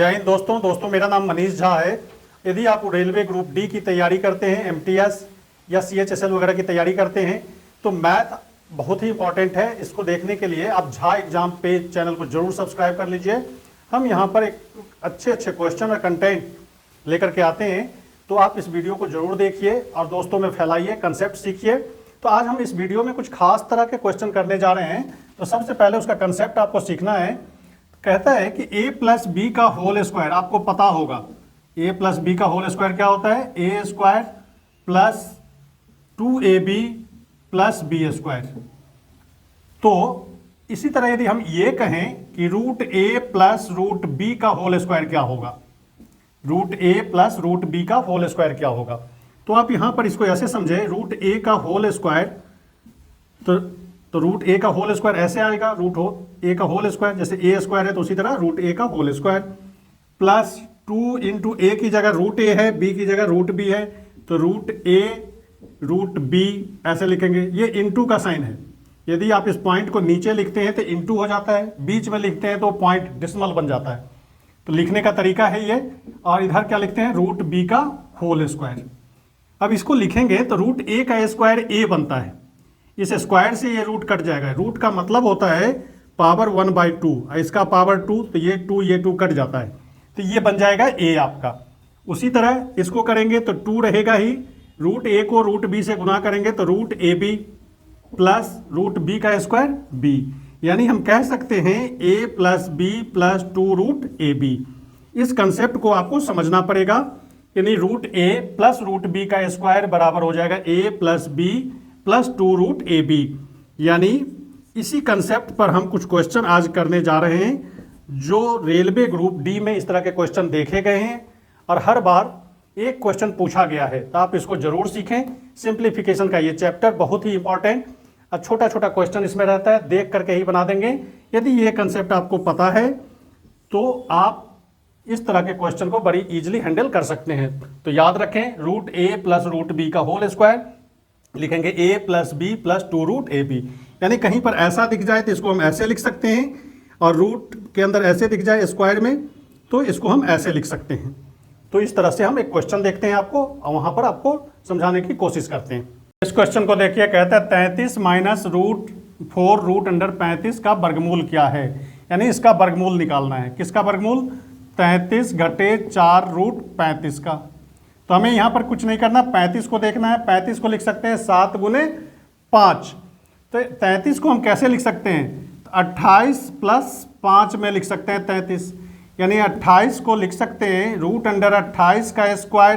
जय हिंद दोस्तों मेरा नाम मनीष झा है। यदि आप रेलवे ग्रुप डी की तैयारी करते हैं, एमटीएस या सीएचएसएल वगैरह की तैयारी करते हैं तो मैथ बहुत ही इंपॉर्टेंट है। इसको देखने के लिए आप झा एग्जाम पे चैनल को जरूर सब्सक्राइब कर लीजिए। हम यहाँ पर एक अच्छे क्वेश्चन और कंटेंट लेकर के आते हैं, तो आप इस वीडियो को जरूर देखिए और दोस्तों में फैलाइए, कंसेप्ट सीखिए। तो आज हम इस वीडियो में कुछ खास तरह के क्वेश्चन करने जा रहे हैं। तो सबसे पहले उसका कंसेप्ट आपको सीखना है। कहता है कि a प्लस बी का होल स्क्वायर, आपको पता होगा a प्लस बी का होल स्क्वायर क्या होता है, A square plus 2ab plus B square. तो इसी तरह यदि हम ये कहें कि root a plus root B का होल स्क्वायर क्या होगा, root a plus root B का होल स्क्वायर क्या होगा, तो आप यहां पर इसको ऐसे समझे, रूट a का होल स्क्वायर तो रूट ए का होल स्क्वायर ऐसे आएगा, रूट ए का होल स्क्वायर, जैसे ए स्क्वायर है तो उसी तरह रूट ए का होल स्क्वायर प्लस 2 इंटू ए की जगह रूट ए है, बी की जगह रूट बी है तो रूट ए रूट बी ऐसे लिखेंगे। ये इंटू का साइन है। यदि आप इस पॉइंट को नीचे लिखते हैं तो इंटू हो जाता है, बीच में लिखते हैं तो पॉइंट डिसिमल बन जाता है। तो लिखने का तरीका है ये। और इधर क्या लिखते हैं, रूट बी का होल स्क्वायर। अब इसको लिखेंगे तो रूट ए का स्क्वायर ए बनता है, इस स्क्वायर से ये रूट कट जाएगा। रूट का मतलब होता है पावर 1/2, इसका पावर 2 तो ये 2 कट जाता है, तो ये बन जाएगा ए आपका। उसी तरह इसको करेंगे तो 2 रहेगा ही, रूट ए को रूट बी से गुना करेंगे तो root A B plus root B का स्क्वायर बी, यानी हम कह सकते हैं a plus B plus 2 root A B. इस कंसेप्ट को आपको समझना पड़ेगा, यानी root A plus root B का स्क्वायर बराबर हो जाएगा a plus B plus 2 root A B. यानी इसी कंसेप्ट पर हम कुछ क्वेश्चन आज करने जा रहे हैं, जो रेलवे ग्रुप डी में इस तरह के क्वेश्चन देखे गए हैं और हर बार एक क्वेश्चन पूछा गया है। तो आप इसको जरूर सीखें। सिंप्लीफिकेशन का ये चैप्टर बहुत ही इंपॉर्टेंट, छोटा क्वेश्चन इसमें रहता है, देख करके ही बना देंगे। यदि ये कंसेप्ट आपको पता है तो आप इस तरह के क्वेश्चन को बड़ी इजीली हैंडल कर सकते हैं। तो याद रखें, root A plus root B का होल स्क्वायर लिखेंगे a plus B plus 2 root A B. यानी कहीं पर ऐसा दिख जाए तो इसको हम ऐसे लिख सकते हैं, और रूट के अंदर ऐसे दिख जाए स्क्वायर में तो इसको हम ऐसे लिख सकते हैं। तो इस तरह से हम एक क्वेश्चन देखते हैं आपको, और वहां पर आपको समझाने की कोशिश करते हैं। इस क्वेश्चन को देखिए, कहता है 33 माइनस रूट 4 रूट अंडर 35 का वर्गमूल क्या है। यानी इसका वर्गमूल निकालना है। किसका वर्गमूल, 33 घटे 4 रूट 35 का। तो हमें यहाँ पर कुछ नहीं करना, 35 को देखना है। 35 को लिख सकते हैं 7 गुने 5। तो 33 को हम कैसे लिख सकते हैं, तो 28 प्लस 5 में लिख सकते हैं 33। यानी 28 को लिख सकते हैं रूट अंडर 28 का स्क्वायर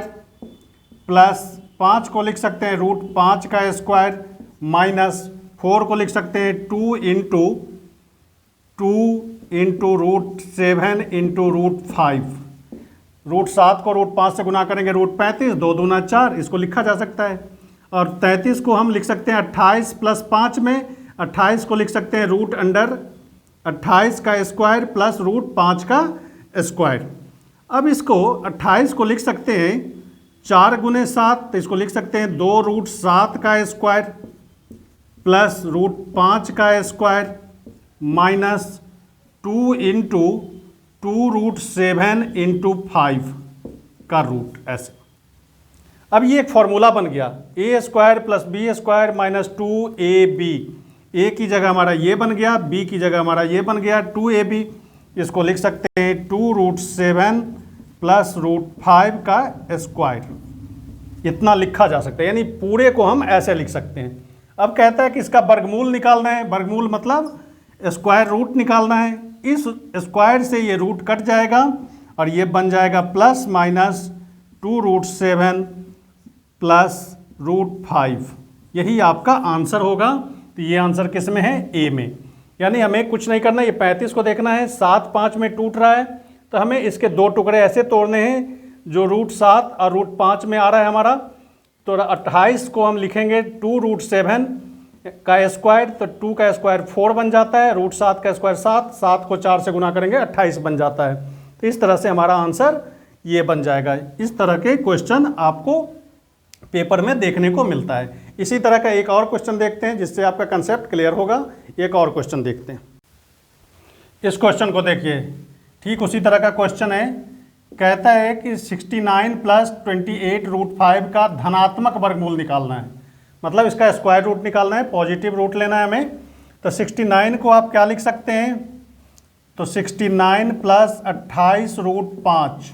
प्लस 5 को लिख सकते हैं रूट 5 का स्क्वायर माइनस 4 को लिख सकते हैं 2 into root 7 into root 5। Root 7 को रूट 5 से गुना करेंगे रूट 35, 2 दूना 4, इसको लिखा जा सकता है। और 33 को हम लिख सकते हैं 28 प्लस 5 में, 28 को लिख सकते हैं रूट अंडर 28 का स्क्वायर प्लस रूट 5 का स्क्वायर। अब इसको 28 को लिख सकते हैं 4 गुने 7, तो इसको लिख सकते हैं 2 रूट 7 का स्क्वायर प्लस रूट 5 का square minus 2 into 2 root 7 into 5 का रूट, ऐसे। अब ये एक फॉर्मूला बन गया, A square plus B square minus 2ab। A की जगह हमारा ये बन गया, बी की जगह हमारा ये बन गया 2ab। इसको लिख सकते हैं 2 रूट 7 प्लस रूट 5 का स्क्वायर। इतना लिखा जा सकता है, यानी पूरे को हम ऐसे लिख सकते हैं। अब कहता है कि इसका वर्गमूल निकालना है। वर्गमूल मतलब स्क्वायर रूट निकालना है। इस स्क्वायर से ये रूट कट जाएगा और ये बन जाएगा plus minus 2 root 7 plus root 5। यही आपका आंसर होगा। तो ये आंसर किस में है, ए में। यानी हमें कुछ नहीं करना, ये 35 को देखना है, 7 5 में टूट रहा है, तो हमें इसके 2 टुकड़े ऐसे तोड़ने हैं जो रूट 7 और रूट 5 में आ रहा है हमारा। तो 28 को हम लिखेंगे 2 रूट 7 का स्क्वायर, तो 2 का स्क्वायर 4 बन जाता है, रूट 7 का स्क्वायर 7, 7 को 4 से गुना करेंगे 28 बन जाता है। तो इस तरह से हमारा आंसर ये बन जाएगा। इस तरह के क्वेश्चन आपको पेपर में देखने को मिलता है। इसी तरह का एक और क्वेश्चन देखते हैं जिससे आपका कंसेप्ट क्लियर होगा। एक और क्वेश्चन देखते हैं। इस क्वेश्चन को देखिए, ठीक उसी तरह का क्वेश्चन है, कहता है कि 69 प्लस 28 रूट 5 का धनात्मक वर्गमूल निकालना है, मतलब इसका स्क्वायर रूट निकालना है, पॉजिटिव रूट लेना है हमें। तो 69 को आप क्या लिख सकते हैं, तो 69 प्लस 28 रूट 5,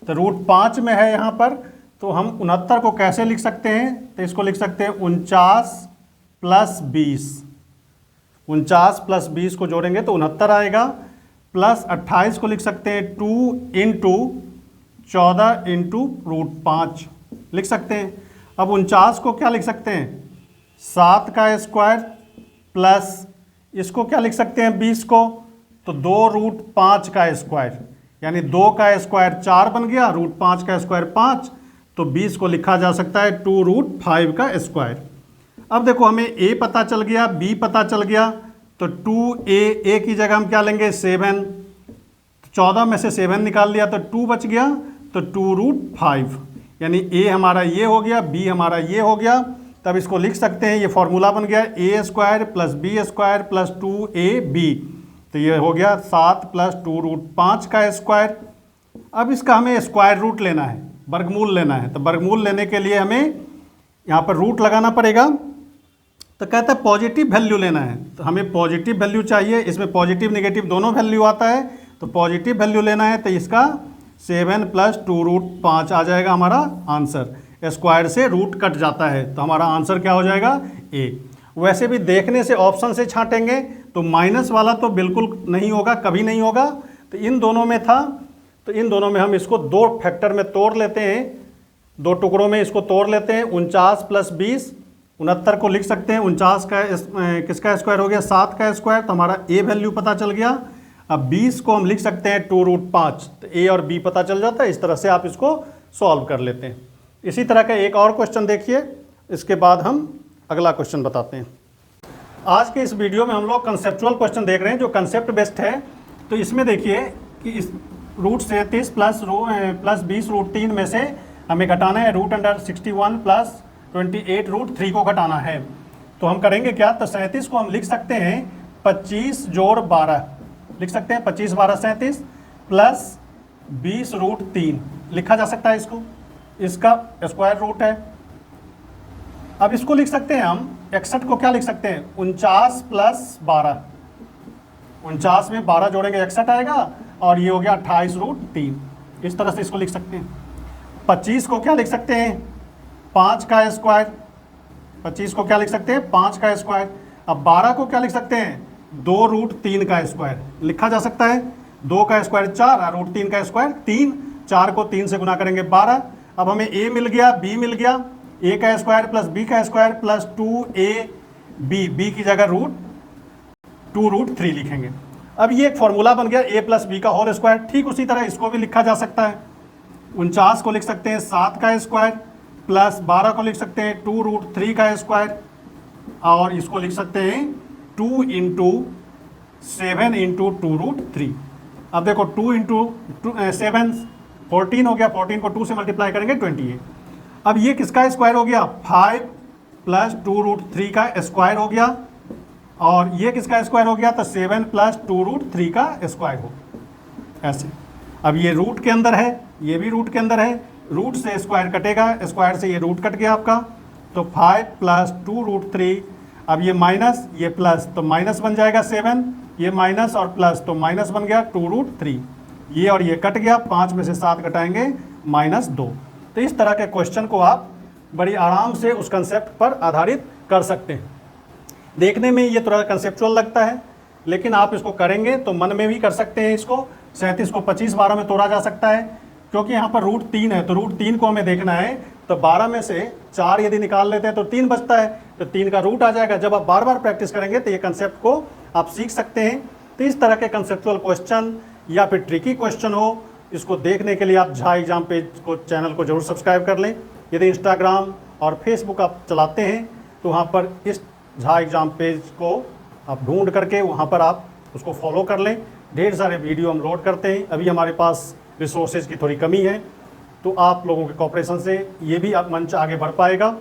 तो रूट 5 में है यहाँ पर, तो हम 69 को कैसे लिख सकते हैं, तो इसको लिख सकते हैं 49 प्लस 20, 49 प्लस 20 को जोड़ेंगे तो 69 आएगा, प्लस 28 को लिख सकते हैं 2 इंटू 14 इंटू रूट 5 लिख सकते हैं। अब 49 को क्या लिख सकते हैं, 7 का स्क्वायर, प्लस इसको क्या लिख सकते हैं 20 को, तो 2 रूट 5 का स्क्वायर, यानी 2 का स्क्वायर 4 बन गया, रूट 5 का स्क्वायर 5, तो 20 को लिखा जा सकता है 2 रूट 5 का स्क्वायर। अब देखो हमें a पता चल गया, b पता चल गया, तो 2a की जगह हम क्या लेंगे 7, 14 में से 7 निकाल लिया तो 2 बच गया, तो 2 रूट 5, यानी a हमारा ये हो गया, b हमारा ये हो गया। तब इसको लिख सकते हैं, ये फॉर्मूला बन गया a square plus b square plus 2ab, तो ये हो गया 7 प्लस 2 रूट 5 का स्क्वायर। अब इसका हमें स्क्वायर रूट लेना है, वर्गमूल लेना है, तो वर्गमूल लेने के लिए हमें यहाँ पर रूट लगाना पड़ेगा। तो कहता है पॉजिटिव वैल्यू लेना है, तो हमें पॉजिटिव वैल्यू चाहिए, इसमें पॉजिटिव नेगेटिव दोनों वैल्यू आता है, तो पॉजिटिव वैल्यू लेना है, तो इसका 7 प्लस 2 रूट 5 आ जाएगा हमारा आंसर। स्क्वायर से रूट कट जाता है, तो हमारा आंसर क्या हो जाएगा ए। वैसे भी देखने से ऑप्शन से छांटेंगे तो माइनस वाला तो बिल्कुल नहीं होगा, कभी नहीं होगा, तो इन दोनों में था, तो इन दोनों में हम इसको 2 फैक्टर में तोड़ लेते हैं, 2 टुकड़ों में इसको तोड़ लेते हैं। 49 प्लस 20, 69 को लिख सकते हैं, 49 का किसका स्क्वायर हो गया 7 का स्क्वायर, तो हमारा ए वैल्यू पता चल गया। अब 20 को हम लिख सकते हैं 2 रूट 5, तो ए और बी पता चल जाता है। इस तरह से आप इसको सॉल्व कर लेते हैं। इसी तरह का एक और क्वेश्चन देखिए, इसके बाद हम अगला क्वेश्चन बताते हैं। आज के इस वीडियो में हम लोग कंसेप्चुअल क्वेश्चन देख रहे हैं जो कंसेप्ट बेस्ड है। तो इसमें देखिए कि इस रूट 37 प्लस 20 रूट 3 में से हमें घटाना है रूट अंडर 61 प्लस 28 रूट 3 को घटाना है। तो हम करेंगे क्या, तो 37 को हम लिख सकते हैं 25 जोड़ 12 लिख सकते हैं, 25 12 37 प्लस 20 रूट 3 लिखा जा सकता है इसको, इसका स्क्वायर रूट है। अब इसको लिख सकते हैं हम 61 को क्या लिख सकते हैं 49 प्लस 12, 49 में 12 जोड़ेंगे 61 आएगा, और ये हो गया 28 रूट 3, इस तरह से इसको लिख सकते हैं। 25 को क्या लिख सकते हैं 5 का स्क्वायर, 25 को क्या लिख सकते हैं 5 का स्क्वायर। अब 12 को क्या लिख सकते हैं 2 रूट 3 का स्क्वायर लिखा जा सकता है, 2 का स्क्वायर 4 और रूट 3 का स्क्वायर 3, 4 को 3 से गुना करेंगे 12। अब हमें a मिल गया, b मिल गया, a का स्क्वायर प्लस b का स्क्वायर प्लस 2ab, b की जगह 2 रूट 3 लिखेंगे। अब ये एक फॉर्मूला बन गया a प्लस बी का होल स्क्वायर। ठीक उसी तरह इसको भी लिखा जा सकता है, 49 को लिख सकते हैं 7 का स्क्वायर प्लस 12 को लिख सकते हैं 2 रूट 3 का स्क्वायर, और इसको लिख सकते हैं 2 इंटू 7 इंटू 2 रूट 3। अब देखो 2 इंटू 7 14 हो गया, 14 को 2 से मल्टीप्लाई करेंगे 28। अब ये किसका स्क्वायर हो गया 5 प्लस 2 रूट 3 का स्क्वायर हो गया, और ये किसका स्क्वायर हो गया तो 7 प्लस 2 रूट 3 का स्क्वायर हो ऐसे। अब ये रूट के अंदर है, ये भी रूट के अंदर है, रूट से स्क्वायर कटेगा, स्क्वायर से ये रूट कट गया आपका, तो 5 प्लस 2 रूट 3। अब ये माइनस ये प्लस, तो माइनस बन जाएगा 7, ये माइनस और प्लस तो माइनस बन गया 2 रूट 3, ये और ये कट गया, 5 में से 7 घटाएंगे -2। तो इस तरह के क्वेश्चन को आप बड़ी आराम से उस कंसेप्ट पर आधारित कर सकते हैं। देखने में ये थोड़ा कंसेप्चुअल लगता है, लेकिन आप इसको करेंगे तो मन में भी कर सकते हैं। इसको 37 को 25 12 में तोड़ा जा सकता है, क्योंकि यहाँ पर रूट 3 है, तो रूट 3 को हमें देखना है, तो 12 में से 4 यदि निकाल लेते हैं तो 3 बचता है, तो 3 का रूट आ जाएगा। जब आप बार बार प्रैक्टिस करेंगे तो ये कंसेप्ट को आप सीख सकते हैं। तो इस तरह के कंसेप्चुअल क्वेश्चन या फिर ट्रिकी क्वेश्चन हो, इसको देखने के लिए आप झा एग्जाम पेज को चैनल को जरूर सब्सक्राइब कर लें। यदि इंस्टाग्राम और फेसबुक आप चलाते हैं तो वहाँ पर इस झा एग्जाम पेज को आप ढूंढ करके वहाँ पर आप उसको फॉलो कर लें। ढेर सारे वीडियो हम लोड करते हैं। अभी हमारे पास रिसोर्सेज की थोड़ी कमी है, तो आप लोगों के कोऑपरेशन से ये भी आप मंच आगे बढ़ पाएगा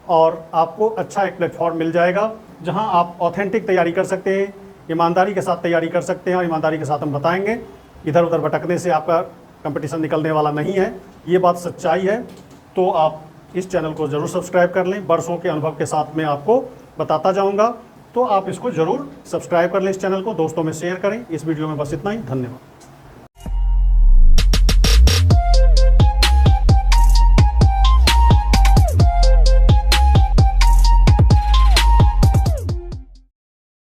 और आपको अच्छा एक प्लेटफॉर्म मिल जाएगा जहाँ आप ऑथेंटिक तैयारी कर सकते हैं, ईमानदारी के साथ तैयारी कर सकते हैं, और ईमानदारी के साथ हम बताएंगे इधर उधर भटकने से आपका कंपटीशन निकलने वाला नहीं है, ये बात सच्चाई है। तो आप इस चैनल को ज़रूर सब्सक्राइब कर लें, वर्षों के अनुभव के साथ मैं आपको बताता जाऊंगा, तो आप इसको ज़रूर सब्सक्राइब कर लें, इस चैनल को दोस्तों में शेयर करें। इस वीडियो में बस इतना ही, धन्यवाद।